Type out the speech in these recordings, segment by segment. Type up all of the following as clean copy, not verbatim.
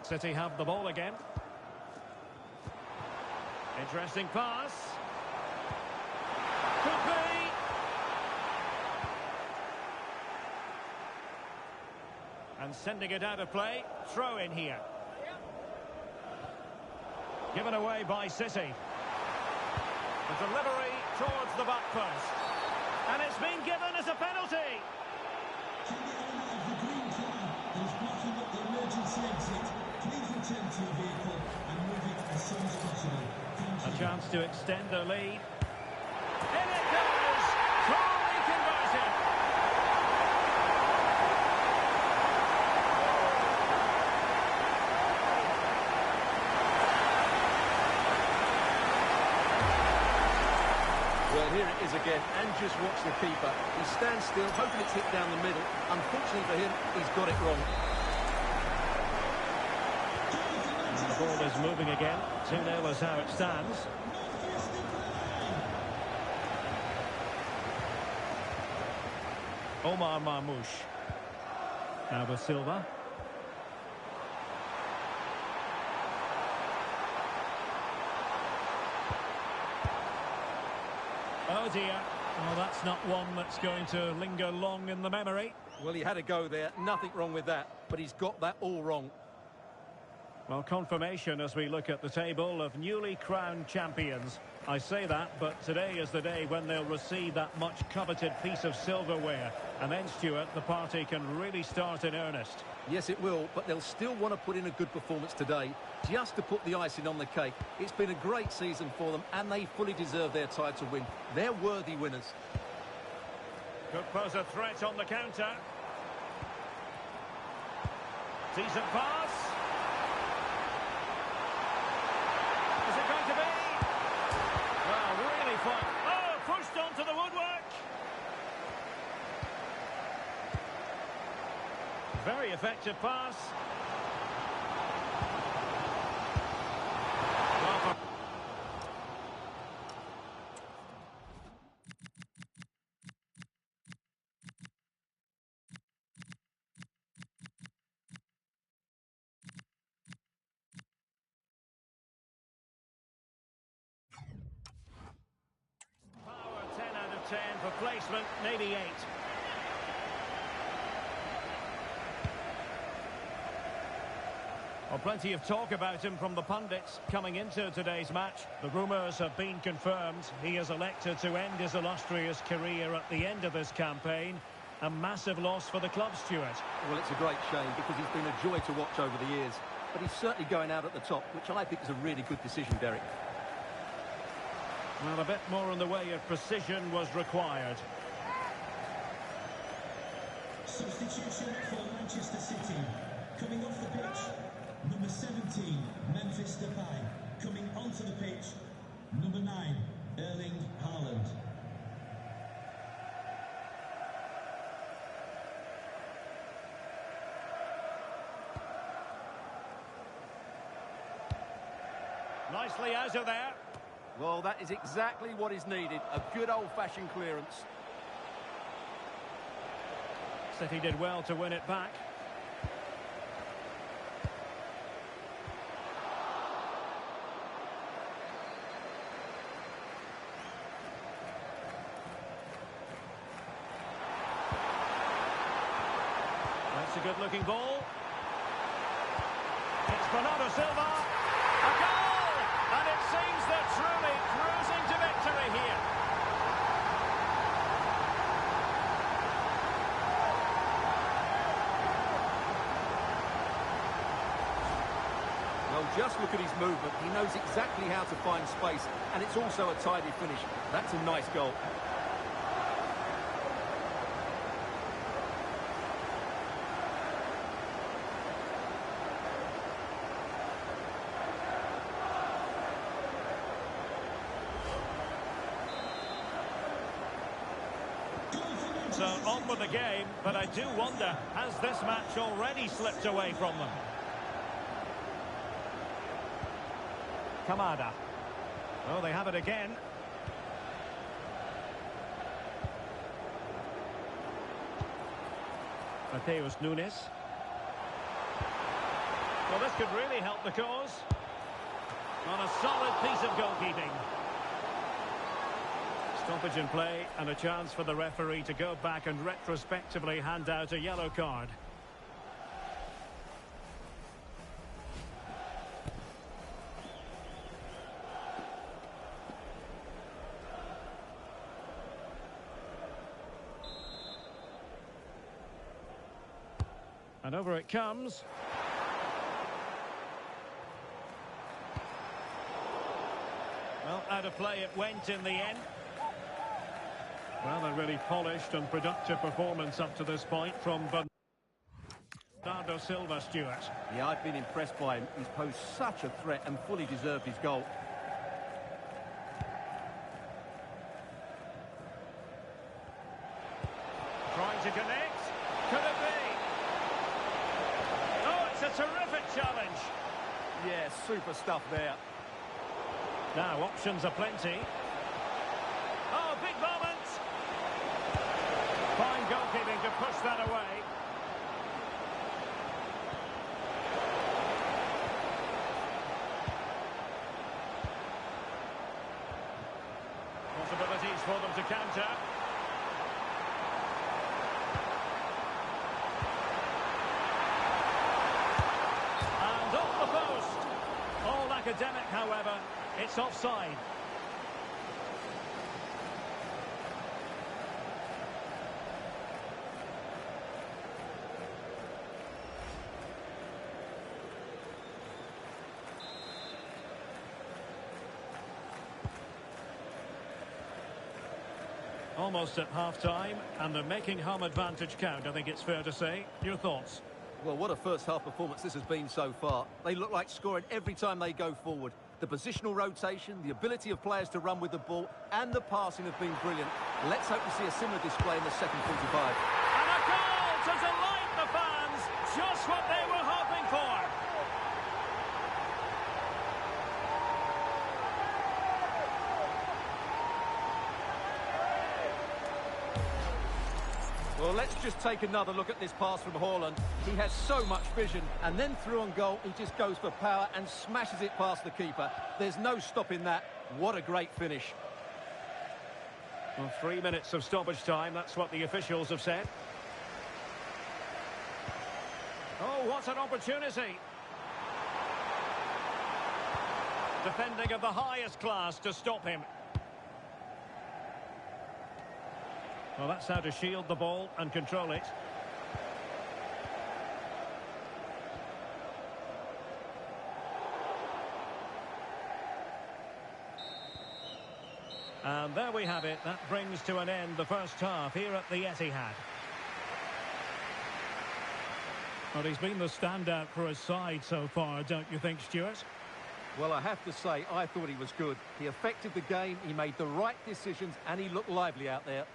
City have the ball again. Interesting pass. Could be. And sending it out of play. Throw in here. Given away by City. The delivery towards the back post. And it's been given as a penalty. Can the owner of the green car that is blocking up the emergency exit please return to your vehicle and move it as soon as possible? Thank you. A chance to extend their lead. In it goes! Truly converted! Well, here it is again, and just watch the keeper. He stands still, hoping it's hit down the middle. Unfortunately for him, he's got it wrong. And the ball is moving again. 2-0 is how it stands. Omar Marmoush. Now with Silva. Oh dear. Well, that's not one that's going to linger long in the memory. Well, he had a go there. Nothing wrong with that. But he's got that all wrong. Well, confirmation as we look at the table of newly crowned champions. I say that, but today is the day when they'll receive that much coveted piece of silverware. And then, Stuart, the party can really start in earnest. Yes, it will, but they'll still want to put in a good performance today, just to put the icing on the cake. It's been a great season for them, and they fully deserve their title win. They're worthy winners. Could pose a threat on the counter. Decent pass. Is it going to be? Well, really fun. Oh, pushed onto the woodwork. Very effective pass. Power 10 out of 10 for placement, maybe 8. Well, plenty of talk about him from the pundits coming into today's match. The rumours have been confirmed. He has elected to end his illustrious career at the end of this campaign. A massive loss for the club, Stuart. Well, it's a great shame because he's been a joy to watch over the years. But he's certainly going out at the top, which I think is a really good decision, Derek. Well, a bit more in the way of precision was required. Substitution for Manchester City. Coming off the pitch, number 17, Memphis Depay. Coming onto the pitch, number 9, Erling Haaland. Nicely out of there. Well, that is exactly what is needed. A good old-fashioned clearance. City did well to win it back. That's a good-looking ball. It's Bernardo Silva. A goal! And it seems they're truly cruising to victory here. Well, just look at his movement. He knows exactly how to find space, and it's also a tidy finish. That's a nice goal. So on with the game, but I do wonder, has this match already slipped away from them? Kamada. Oh, they have it again. Mateus Nunes. Well, this could really help the cause. On a solid piece of goalkeeping. Stoppage in play and a chance for the referee to go back and retrospectively hand out a yellow card. And over it comes. Well, out of play it went in the end. Well, a really polished and productive performance up to this point from Bernardo Silva, Stuart. Yeah, I've been impressed by him. He's posed such a threat and fully deserved his goal. Trying to connect. Could it be? Oh, it's a terrific challenge. Yeah, super stuff there. Now, options are plenty. Oh, big moment. Fine goalkeeping to push that away. Possibilities for them to counter. And off the post. All academic, however. It's offside. Almost at half-time, and they're making home advantage count, I think it's fair to say. Your thoughts? Well, what a first-half performance this has been so far. They look like scoring every time they go forward. The positional rotation, the ability of players to run with the ball, and the passing have been brilliant. Let's hope to see a similar display in the second 45. And a goal to delight the fans! Just what they were hoping for! Well, let's just take another look at this pass from Haaland. He has so much vision, and then through on goal, he just goes for power and smashes it past the keeper. There's no stopping that. What a great finish. Well, 3 minutes of stoppage time, that's what the officials have said. Oh, what an opportunity. Defending of the highest class to stop him. Well, that's how to shield the ball and control it. And there we have it. That brings to an end the first half here at the Etihad. Well, he's been the standout for his side so far, don't you think, Stuart? Well, I have to say, I thought he was good. He affected the game, he made the right decisions, and he looked lively out there.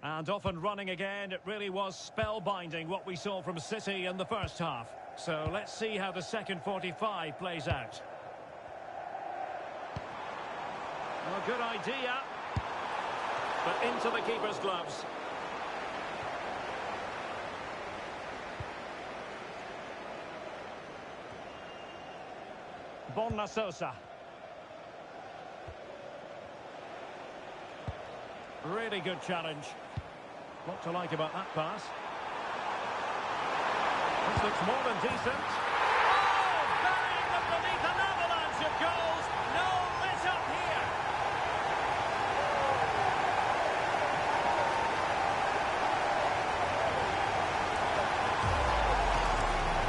And off and running again, it really was spellbinding what we saw from City in the first half. So let's see how the second 45 plays out. Well, good idea. But into the keeper's gloves. Bonna Sosa. Really good challenge. What to like about that pass? This looks more than decent. Oh, burying them beneath an avalanche of goals. No let up here.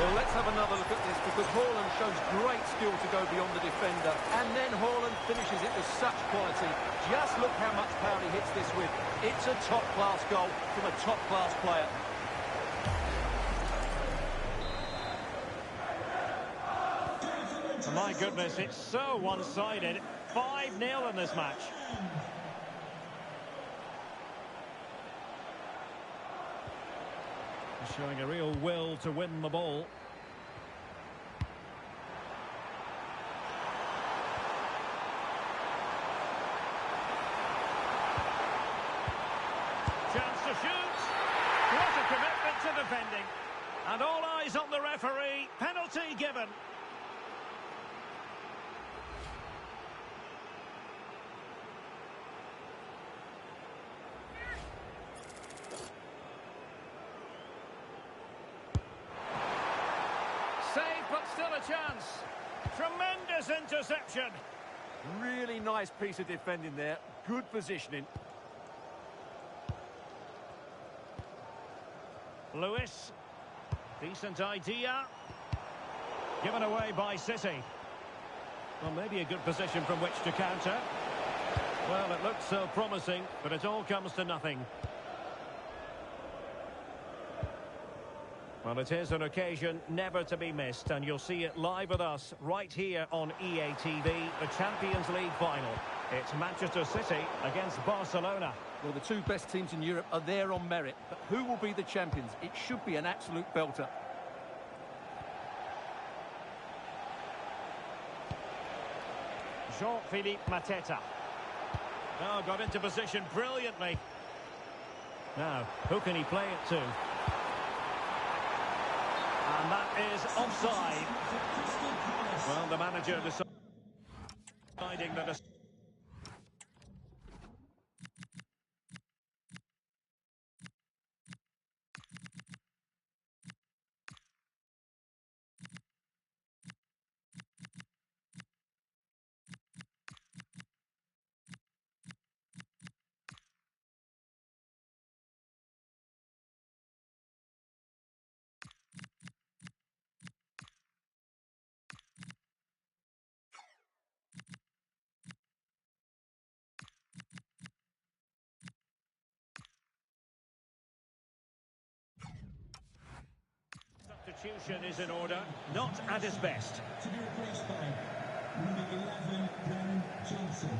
Well, let's have another look at this, because Haaland shows great skill to go beyond the defender, and then Haaland finishes it with such quality. Just look how much power he hits this with. It's a top-class goal from a top-class player. Oh, my goodness, it's so one-sided. 5-0 in this match. Showing a real will to win the ball. Chance to shoot. What a commitment to defending. And all eyes on the referee. Penalty given. Save, but still a chance. Tremendous interception. Really nice piece of defending there. Good positioning. Lewis. Decent idea. Given away by City. Well, maybe a good position from which to counter. Well, it looked so promising, but it all comes to nothing. Well, it is an occasion never to be missed, and you'll see it live with us right here on EA TV, the Champions League final. It's Manchester City against Barcelona. Well, the two best teams in Europe are there on merit, but who will be the champions? It should be an absolute belter. Jean-Philippe Mateta. Oh, got into position brilliantly. Now, who can he play it to? And that is offside. Well, the manager deciding that a... Substitution is in order, not at his best. To be replaced by number 11, Brennan Johnson.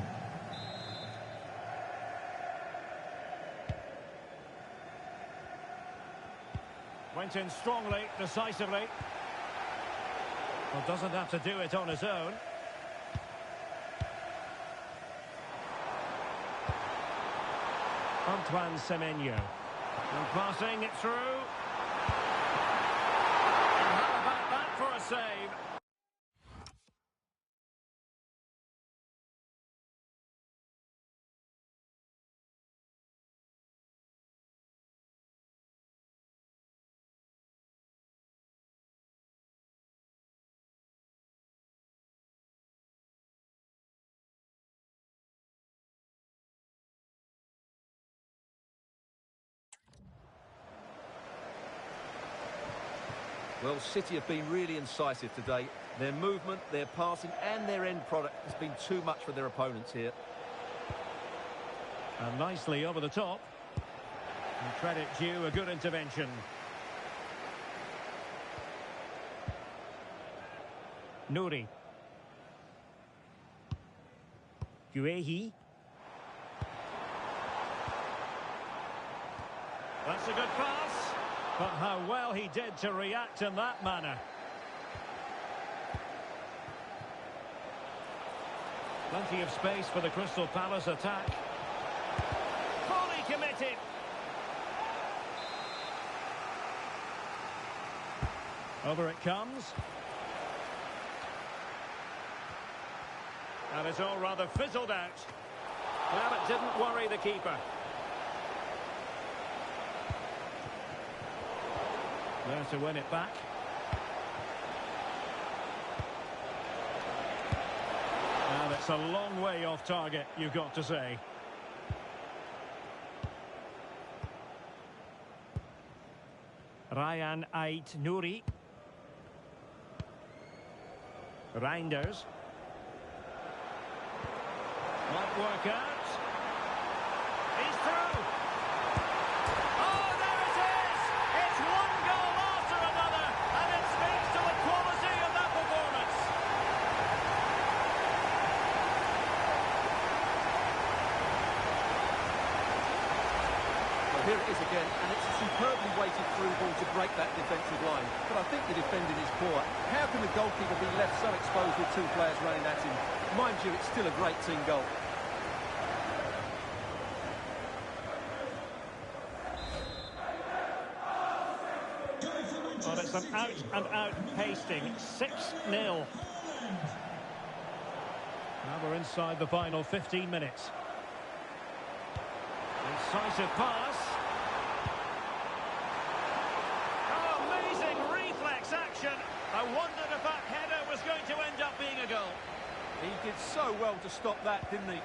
Went in strongly, decisively. Well, doesn't have to do it on his own. Antoine Semenyo. And passing it through. And how about that for a save? Well, City have been really incisive today. Their movement, their passing and their end product has been too much for their opponents here. And nicely over the top. And credit due, a good intervention. Nouri. Guehi. That's a good pass. But how well he did to react in that manner. Plenty of space for the Crystal Palace attack. Fully committed. Over it comes. And it's all rather fizzled out. Well, it didn't worry the keeper. There to win it back. And it's a long way off target, you've got to say. Ryan Ait Nouri. Reinders. Might work out. He's through. Oh, there it is! It's one goal after another, and it speaks to the quality of that performance. Well, here it is again, and it's a superbly weighted through ball to break that defensive line. But I think the defending is poor. How can the goalkeeper be left so exposed with two players running at him? Mind you, it's still a great team goal. Well, it's an out-and-out pasting. 6-0. Now we're inside the final 15 minutes. Incisive pass. Oh, amazing reflex action. I wondered if that header was going to end up being a goal. He did so well to stop that, didn't he?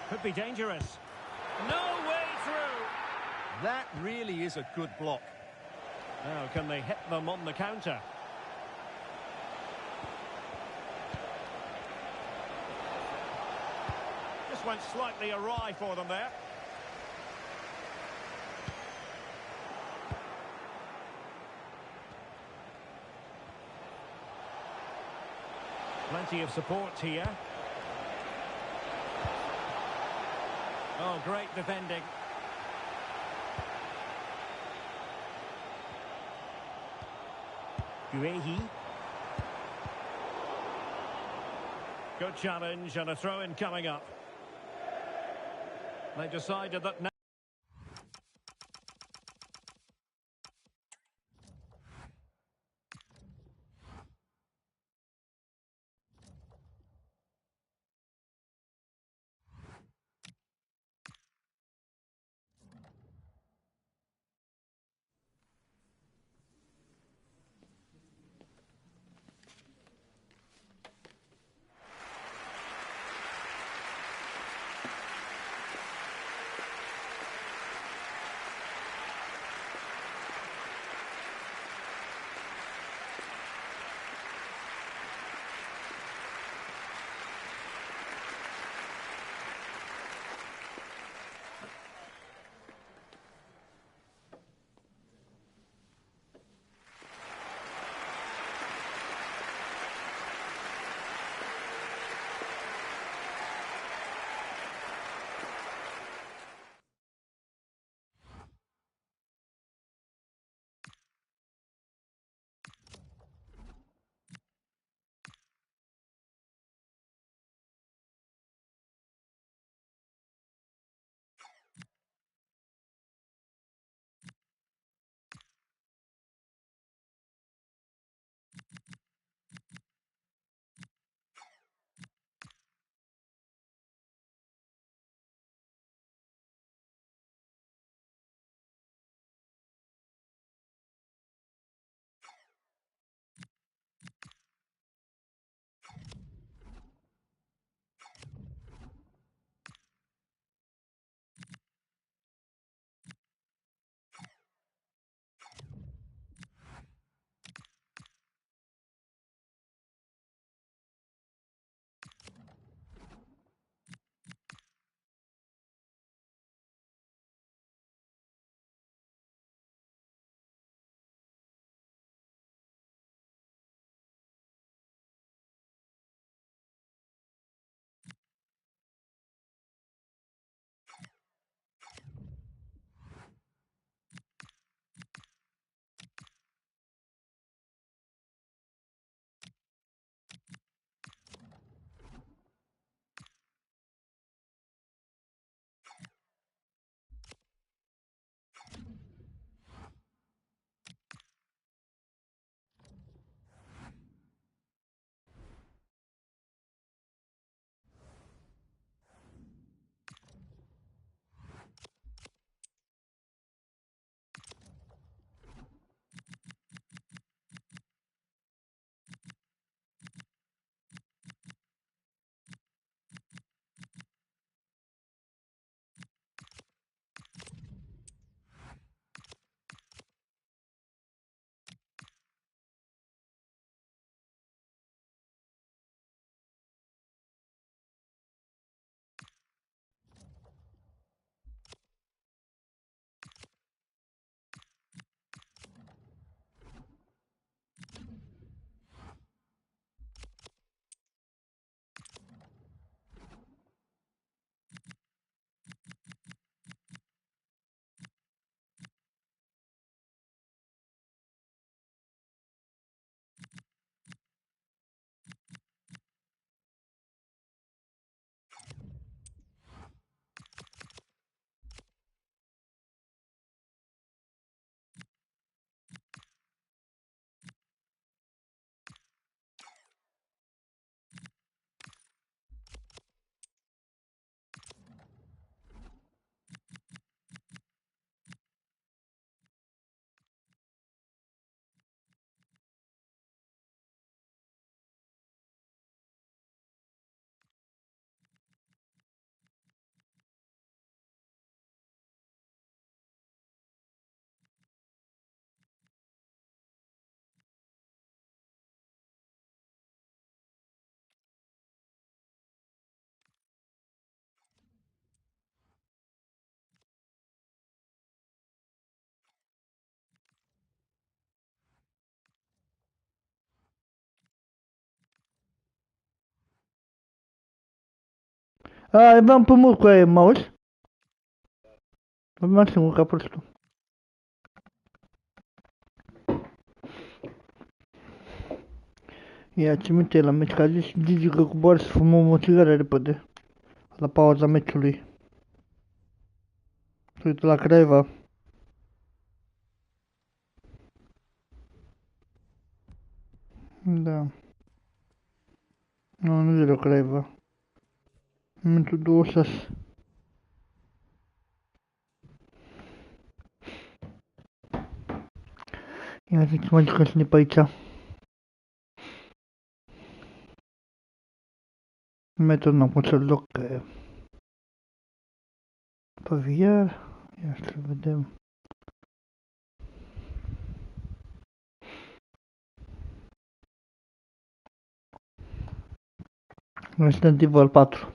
Could be dangerous. No way through. That really is a good block. Now, can they hit them on the counter? Just went slightly awry for them there. Plenty of support here. Oh, great defending. Guehi. Good challenge and a throw-in coming up. They decided that now... Aveam pe mult cu aia, mă auzi? Aveam singur ca prostul. Ia, ți minte la meci, că a zis Gigi că coboară să fumăm o țigară repede. La pauza meciului. Uite la Craiova. Da. Nu e la Craiova. Momentul 26. Ia zic, mă jucăm să ne pe aici. Metru n-am pus să-l loc pe VR. Ia să vedem. Resident Evil 4.